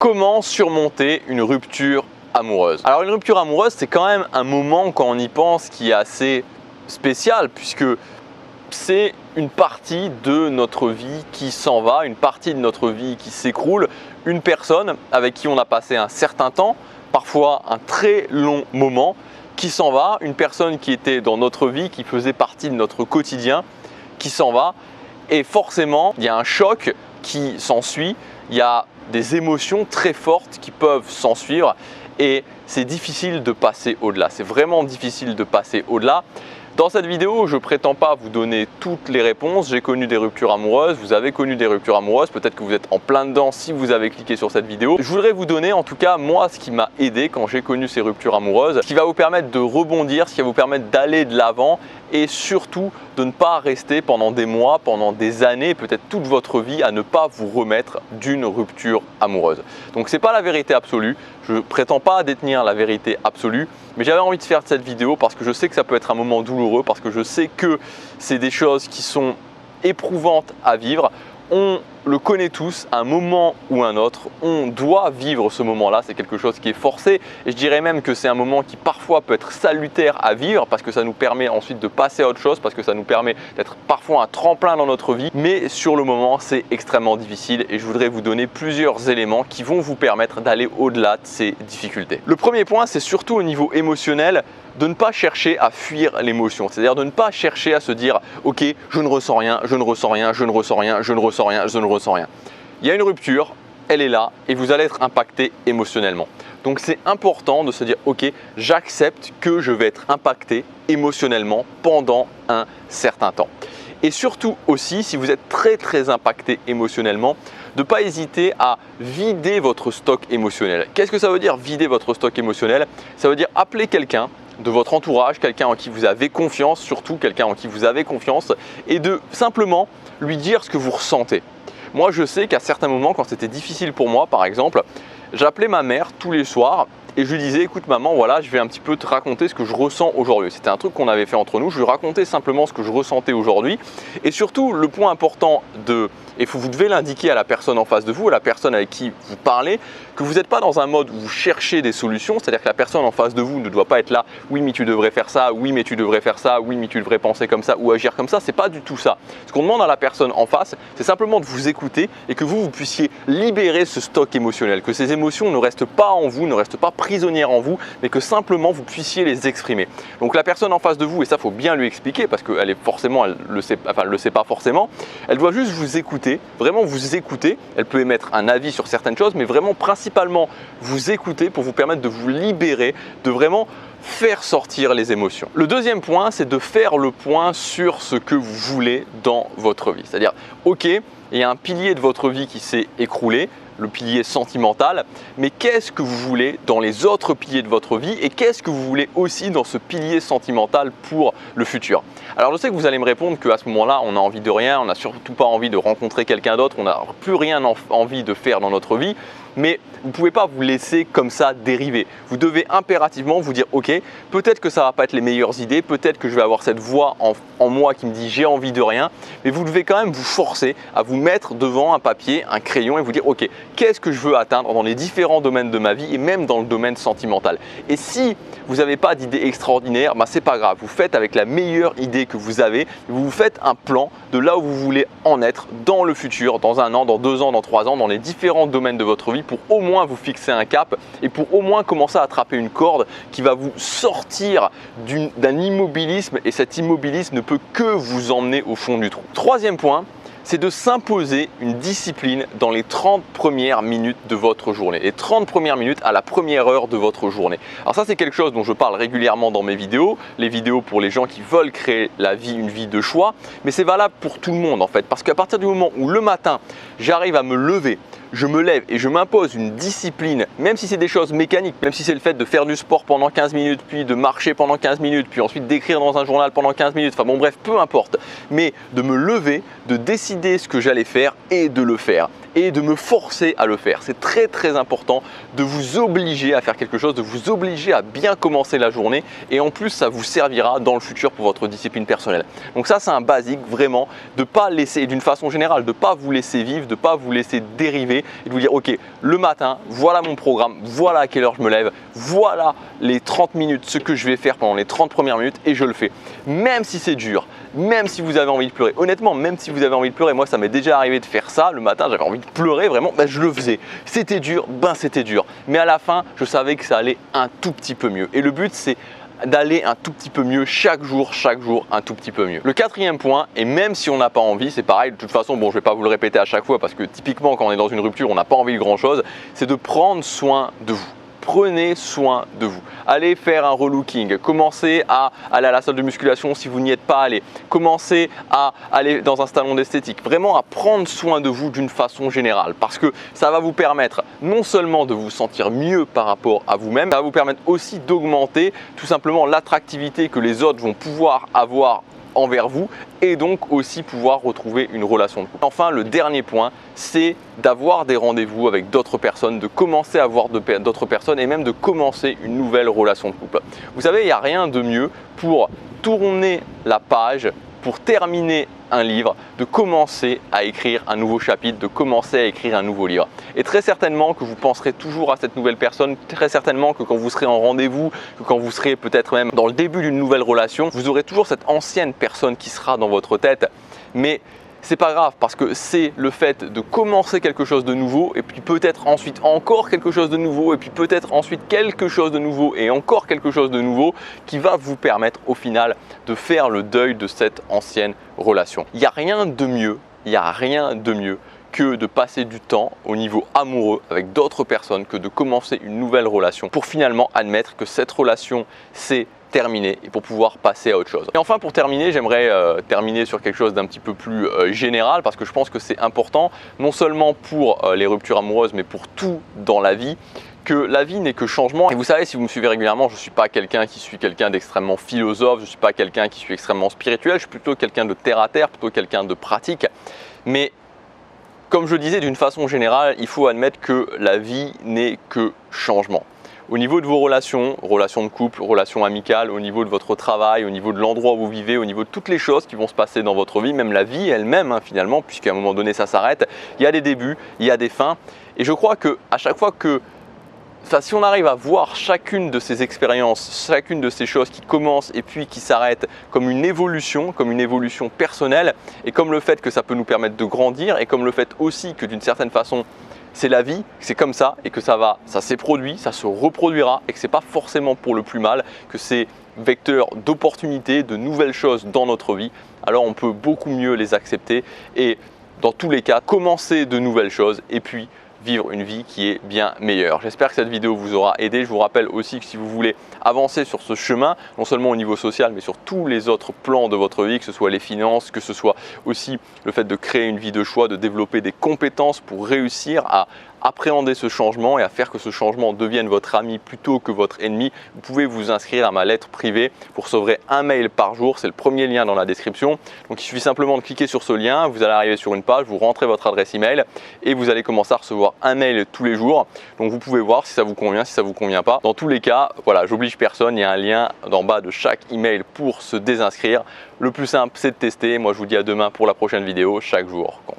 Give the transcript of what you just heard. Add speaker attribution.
Speaker 1: Comment surmonter une rupture amoureuse? Alors une rupture amoureuse, c'est quand même un moment, quand on y pense, qui est assez spécial, puisque c'est une partie de notre vie qui s'en va, une partie de notre vie qui s'écroule, une personne avec qui on a passé un certain temps, parfois un très long moment, qui s'en va, une personne qui était dans notre vie, qui faisait partie de notre quotidien, qui s'en va, et forcément il y a un choc qui s'ensuit, il y a des émotions très fortes qui peuvent s'en suivre et c'est difficile de passer au-delà. C'est vraiment difficile de passer au-delà. Dans cette vidéo, je ne prétends pas vous donner toutes les réponses. J'ai connu des ruptures amoureuses, vous avez connu des ruptures amoureuses, peut-être que vous êtes en plein dedans si vous avez cliqué sur cette vidéo. Je voudrais vous donner en tout cas moi ce qui m'a aidé quand j'ai connu ces ruptures amoureuses, ce qui va vous permettre de rebondir, ce qui va vous permettre d'aller de l'avant et surtout de ne pas rester pendant des mois, pendant des années, peut-être toute votre vie à ne pas vous remettre d'une rupture amoureuse. Donc c'est pas la vérité absolue, je ne prétends pas détenir la vérité absolue, mais j'avais envie de faire cette vidéo parce que je sais que ça peut être un moment douloureux, parce que je sais que c'est des choses qui sont éprouvantes à vivre. On le connaît tous, à un moment ou un autre, on doit vivre ce moment-là, c'est quelque chose qui est forcé et je dirais même que c'est un moment qui parfois peut être salutaire à vivre parce que ça nous permet ensuite de passer à autre chose, parce que ça nous permet d'être parfois un tremplin dans notre vie, mais sur le moment c'est extrêmement difficile et je voudrais vous donner plusieurs éléments qui vont vous permettre d'aller au-delà de ces difficultés. Le premier point, c'est surtout au niveau émotionnel, de ne pas chercher à fuir l'émotion, c'est-à-dire de ne pas chercher à se dire « Ok, je ne ressens rien, je ne ressens rien, je ne ressens rien, je ne ressens rien, je ne ressens rien ». Il y a une rupture, elle est là et vous allez être impacté émotionnellement. Donc c'est important de se dire « Ok, j'accepte que je vais être impacté émotionnellement pendant un certain temps ». Et surtout aussi, si vous êtes très impacté émotionnellement, de ne pas hésiter à vider votre stock émotionnel. Qu'est-ce que ça veut dire vider votre stock émotionnel? Ça veut dire appeler quelqu'un de votre entourage, quelqu'un en qui vous avez confiance, surtout quelqu'un en qui vous avez confiance, et de simplement lui dire ce que vous ressentez. Moi, je sais qu'à certains moments, quand c'était difficile pour moi, par exemple, j'appelais ma mère tous les soirs et je lui disais « Écoute maman, voilà, je vais un petit peu te raconter ce que je ressens aujourd'hui ». C'était un truc qu'on avait fait entre nous, je lui racontais simplement ce que je ressentais aujourd'hui. Et surtout, le point important et vous devez l'indiquer à la personne en face de vous, à la personne avec qui vous parlez, que vous n'êtes pas dans un mode où vous cherchez des solutions, c'est-à-dire que la personne en face de vous ne doit pas être là « Oui, mais tu devrais faire ça, oui, mais tu devrais faire ça, oui, mais tu devrais penser comme ça ou agir comme ça ». C'est pas du tout ça. Ce qu'on demande à la personne en face, c'est simplement de vous écouter et que vous puissiez libérer ce stock émotionnel, que ces émotions ne restent pas en vous, ne restent pas prisonnières en vous, mais que simplement vous puissiez les exprimer. Donc la personne en face de vous, et ça faut bien lui expliquer parce qu'elle est forcément, elle le sait pas forcément, elle doit juste vous écouter, vraiment vous écouter. Elle peut émettre un avis sur certaines choses, mais vraiment principalement vous écouter pour vous permettre de vous libérer, de vraiment faire sortir les émotions. Le deuxième point, c'est de faire le point sur ce que vous voulez dans votre vie. C'est-à-dire, ok, il y a un pilier de votre vie qui s'est écroulé, le pilier sentimental, mais qu'est-ce que vous voulez dans les autres piliers de votre vie et qu'est-ce que vous voulez aussi dans ce pilier sentimental pour le futur? Alors je sais que vous allez me répondre qu'à ce moment-là, on n'a envie de rien, on n'a surtout pas envie de rencontrer quelqu'un d'autre, on n'a plus rien envie de faire dans notre vie, mais vous ne pouvez pas vous laisser comme ça dériver. Vous devez impérativement vous dire « Ok, peut-être que ça ne va pas être les meilleures idées, peut-être que je vais avoir cette voix en moi qui me dit « j'ai envie de rien », mais vous devez quand même vous forcer à vous mettre devant un papier, un crayon et vous dire « Ok, qu'est-ce que je veux atteindre dans les différents domaines de ma vie et même dans le domaine sentimental ?» Et si vous n'avez pas d'idée extraordinaire, bah c'est pas grave, vous faites avec la meilleure idée que vous avez, vous vous faites un plan de là où vous voulez en être dans le futur, dans 1 an, dans 2 ans, dans 3 ans, dans les différents domaines de votre vie pour au moins vous fixer un cap et pour au moins commencer à attraper une corde qui va vous sortir d'un immobilisme et cet immobilisme ne peut que vous emmener au fond du trou. Troisième point, c'est de s'imposer une discipline dans les 30 premières minutes de votre journée. Les 30 premières minutes à la première heure de votre journée. Alors ça, c'est quelque chose dont je parle régulièrement dans mes vidéos, les vidéos pour les gens qui veulent créer une vie de choix, mais c'est valable pour tout le monde en fait, parce qu'à partir du moment où le matin, j'arrive à me lever, je me lève et je m'impose une discipline, même si c'est des choses mécaniques, même si c'est le fait de faire du sport pendant 15 minutes, puis de marcher pendant 15 minutes, puis ensuite d'écrire dans un journal pendant 15 minutes, enfin bon bref, peu importe, mais de me lever, de décider ce que j'allais faire et de le faire. et de me forcer à le faire. C'est très important de vous obliger à faire quelque chose, de vous obliger à bien commencer la journée et en plus ça vous servira dans le futur pour votre discipline personnelle. Donc ça c'est un basique vraiment, de pas laisser, d'une façon générale, de pas vous laisser vivre, de pas vous laisser dériver et de vous dire ok, le matin, voilà mon programme, voilà à quelle heure je me lève, voilà les 30 minutes, ce que je vais faire pendant les 30 premières minutes et je le fais. Même si c'est dur, même si vous avez envie de pleurer, honnêtement, même si vous avez envie de pleurer, moi ça m'est déjà arrivé de faire ça, le matin j'avais envie de pleurer vraiment, ben, je le faisais. C'était dur, ben c'était dur. Mais à la fin, je savais que ça allait un tout petit peu mieux. Et le but c'est d'aller un tout petit peu mieux chaque jour un tout petit peu mieux. Le quatrième point, et même si on n'a pas envie, c'est pareil, de toute façon, bon, je vais pas vous le répéter à chaque fois parce que typiquement quand on est dans une rupture, on n'a pas envie de grand chose, c'est de prendre soin de vous. Prenez soin de vous. Allez faire un relooking, commencez à aller à la salle de musculation si vous n'y êtes pas allé, commencez à aller dans un salon d'esthétique, vraiment à prendre soin de vous d'une façon générale parce que ça va vous permettre non seulement de vous sentir mieux par rapport à vous-même, ça va vous permettre aussi d'augmenter tout simplement l'attractivité que les autres vont pouvoir avoir envers vous et donc aussi pouvoir retrouver une relation de couple. Enfin, le dernier point, c'est d'avoir des rendez-vous avec d'autres personnes, de commencer à voir d'autres personnes et même de commencer une nouvelle relation de couple. Vous savez, il n'y a rien de mieux pour tourner la page, pour terminer un livre, de commencer à écrire un nouveau chapitre, de commencer à écrire un nouveau livre. Et très certainement que vous penserez toujours à cette nouvelle personne, très certainement que quand vous serez en rendez-vous, que quand vous serez peut-être même dans le début d'une nouvelle relation, vous aurez toujours cette ancienne personne qui sera dans votre tête. Mais c'est pas grave parce que c'est le fait de commencer quelque chose de nouveau et puis peut-être ensuite encore quelque chose de nouveau et puis peut-être ensuite quelque chose de nouveau et encore quelque chose de nouveau qui va vous permettre au final de faire le deuil de cette ancienne relation. Il n'y a rien de mieux, que de passer du temps au niveau amoureux avec d'autres personnes, que de commencer une nouvelle relation pour finalement admettre que cette relation c'est terminé et pour pouvoir passer à autre chose. Et enfin pour terminer, j'aimerais terminer sur quelque chose d'un petit peu plus général parce que je pense que c'est important non seulement pour les ruptures amoureuses mais pour tout dans la vie, que la vie n'est que changement. Et vous savez, si vous me suivez régulièrement, je ne suis pas quelqu'un d'extrêmement philosophe, je ne suis pas quelqu'un qui suis extrêmement spirituel, je suis plutôt quelqu'un de terre à terre, plutôt quelqu'un de pratique. Mais comme je disais, d'une façon générale, il faut admettre que la vie n'est que changement. Au niveau de vos relations, relations de couple, relations amicales, au niveau de votre travail, au niveau de l'endroit où vous vivez, au niveau de toutes les choses qui vont se passer dans votre vie, même la vie elle-même finalement, puisqu'à un moment donné ça s'arrête, il y a des débuts, il y a des fins. Et je crois qu'à chaque fois que, si on arrive à voir chacune de ces expériences, chacune de ces choses qui commencent et puis qui s'arrêtent comme une évolution personnelle et comme le fait que ça peut nous permettre de grandir et comme le fait aussi que d'une certaine façon, c'est la vie, c'est comme ça et que ça s'est produit, ça se reproduira et que ce n'est pas forcément pour le plus mal, que c'est vecteur d'opportunités, de nouvelles choses dans notre vie, alors on peut beaucoup mieux les accepter et dans tous les cas, commencer de nouvelles choses et puis vivre une vie qui est bien meilleure. J'espère que cette vidéo vous aura aidé. Je vous rappelle aussi que si vous voulez avancer sur ce chemin, non seulement au niveau social, mais sur tous les autres plans de votre vie, que ce soit les finances, que ce soit aussi le fait de créer une vie de choix, de développer des compétences pour réussir à appréhender ce changement et à faire que ce changement devienne votre ami plutôt que votre ennemi, vous pouvez vous inscrire à ma lettre privée. Vous recevrez un mail par jour, c'est le premier lien dans la description. Donc il suffit simplement de cliquer sur ce lien, vous allez arriver sur une page, vous rentrez votre adresse email et vous allez commencer à recevoir un mail tous les jours. Donc vous pouvez voir si ça vous convient, si ça vous convient pas. Dans tous les cas, voilà, j'oblige personne, il y a un lien en bas de chaque email pour se désinscrire. Le plus simple, c'est de tester. Moi, je vous dis à demain pour la prochaine vidéo. Chaque jour compte.